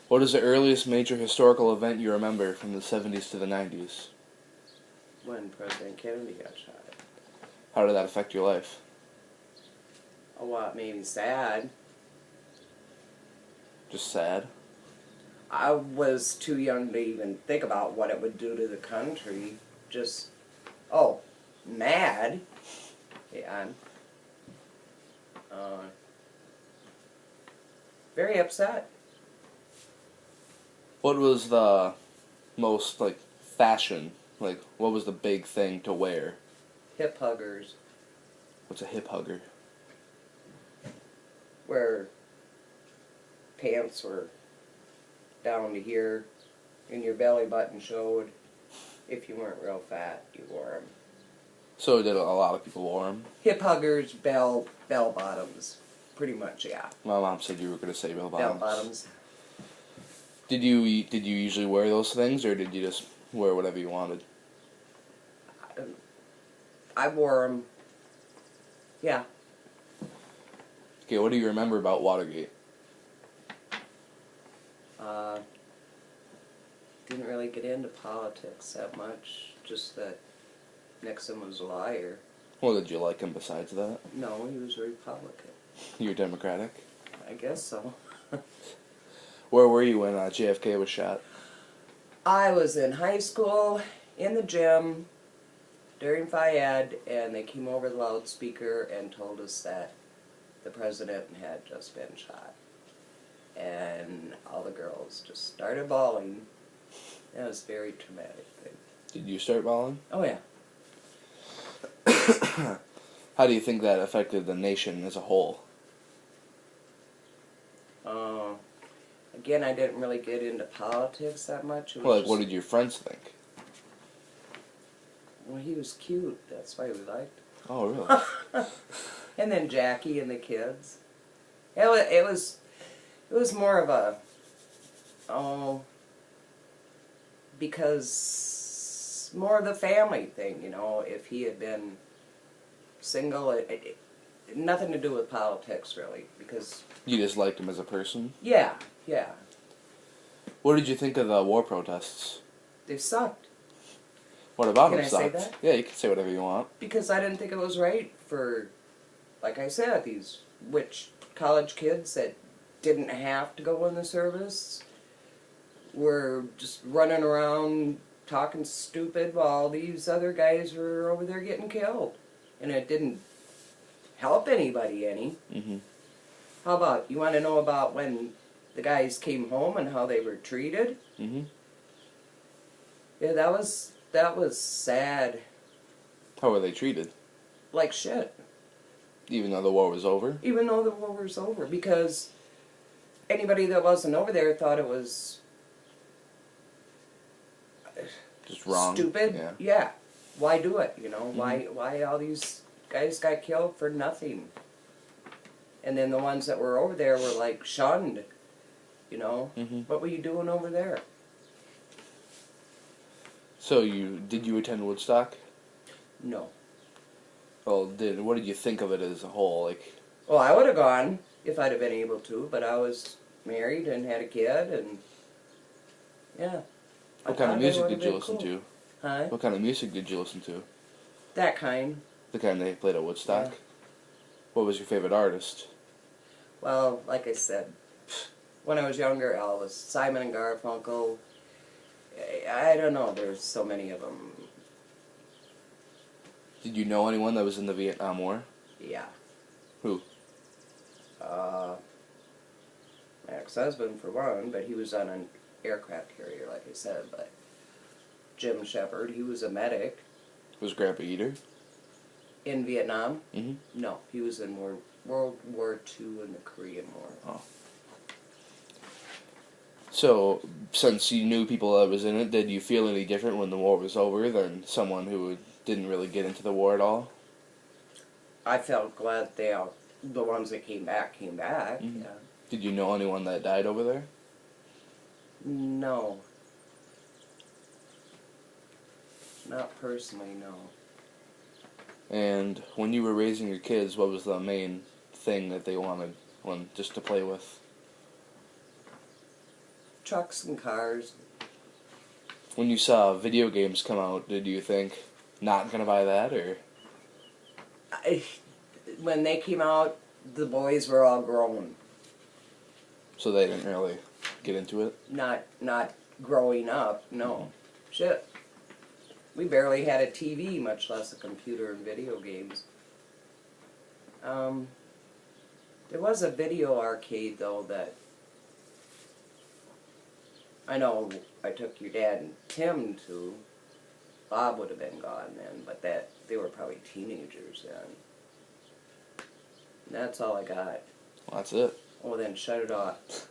What is the earliest major historical event you remember from the 70s to the 90s? When President Kennedy got shot. How did that affect your life? A lot made me sad. Just sad? I was too young to even think about what it would do to the country. Just, mad. Yeah. Very upset. What was the most, fashion? What was the big thing to wear? Hip huggers. What's a hip hugger? Where pants were down to here and your belly button showed. If you weren't real fat, you wore them. So did a lot of people wore them? Hip huggers, bell bottoms. Pretty much, yeah. My mom said you were going to say bell bottoms. Bell bottoms. Did you usually wear those things, or did you just wear whatever you wanted? I wore them. Yeah. Okay, what do you remember about Watergate? Didn't really get into politics that much. Just that Nixon was a liar. Well, did you like him besides that? No, he was a Republican. You were Democratic? I guess so. Where were you when JFK was shot? I was in high school, in the gym, during Phi-Ed, and they came over the loudspeaker and told us that the president had just been shot. And all the girls just started bawling. That was a very traumatic thing. Did you start bawling? Oh, yeah. How do you think that affected the nation as a whole? Again, I didn't really get into politics that much. It was Well, what did your friends think? Well, he was cute. That's why we liked him. Oh, really? And then Jackie and the kids. It was more of a, because more of the family thing, you know. If he had been single, it nothing to do with politics, really, because... You just liked him as a person? Yeah. What did you think of the war protests? They sucked. What about Can them I sucked? say that? Yeah, you can say whatever you want. Because I didn't think it was right for, like I said, these rich college kids that didn't have to go in the service were just running around talking stupid while these other guys were over there getting killed. And it didn't help anybody any. Mm-hmm. How about, you want to know about when the guys came home and how they were treated? Mm-hmm. Yeah, that was sad. How were they treated? Like shit. Even though the war was over? Even though the war was over. Because anybody that wasn't over there thought it was... Just wrong. Stupid? Yeah. Why do it, you know? Mm-hmm. Why all these guys got killed for nothing? And then the ones that were over there were like shunned, you know? Mm-hmm. What were you doing over there? So did you attend Woodstock? No. Well, what did you think of it as a whole? Well, I would have gone if I'd have been able to, but I was married and had a kid, and yeah. What kind of music did you listen to? Huh? What kind of music did you listen to? That kind. The kind they played at Woodstock? Yeah. What was your favorite artist? Well, like I said, when I was younger, Elvis, Simon and Garfunkel. I don't know, there's so many of them. Did you know anyone that was in the Vietnam War? Yeah. Who? My ex-husband, for one, but he was on an aircraft carrier, like I said, but Jim Shepard, he was a medic. Was Grandpa Eater? In Vietnam? Mm-hmm. No, he was in World War II and the Korean War. Oh. So, since you knew people that was in it, did you feel any different when the war was over than someone who didn't really get into the war at all? I felt glad the ones that came back, Mm-hmm. yeah. Did you know anyone that died over there? No. Not personally, no. And when you were raising your kids, what was the main thing that they wanted just to play with? trucks and cars. When you saw video games come out, did you think, not gonna buy that, or? When they came out, the boys were all grown. So they didn't really get into it? Not growing up, no. Shit. We barely had a TV, much less a computer and video games. There was a video arcade, though, that I know I took your dad and Tim to. Bob would have been gone then, but they were probably teenagers then. And that's all I got. Well, that's it. Oh, then shut it off.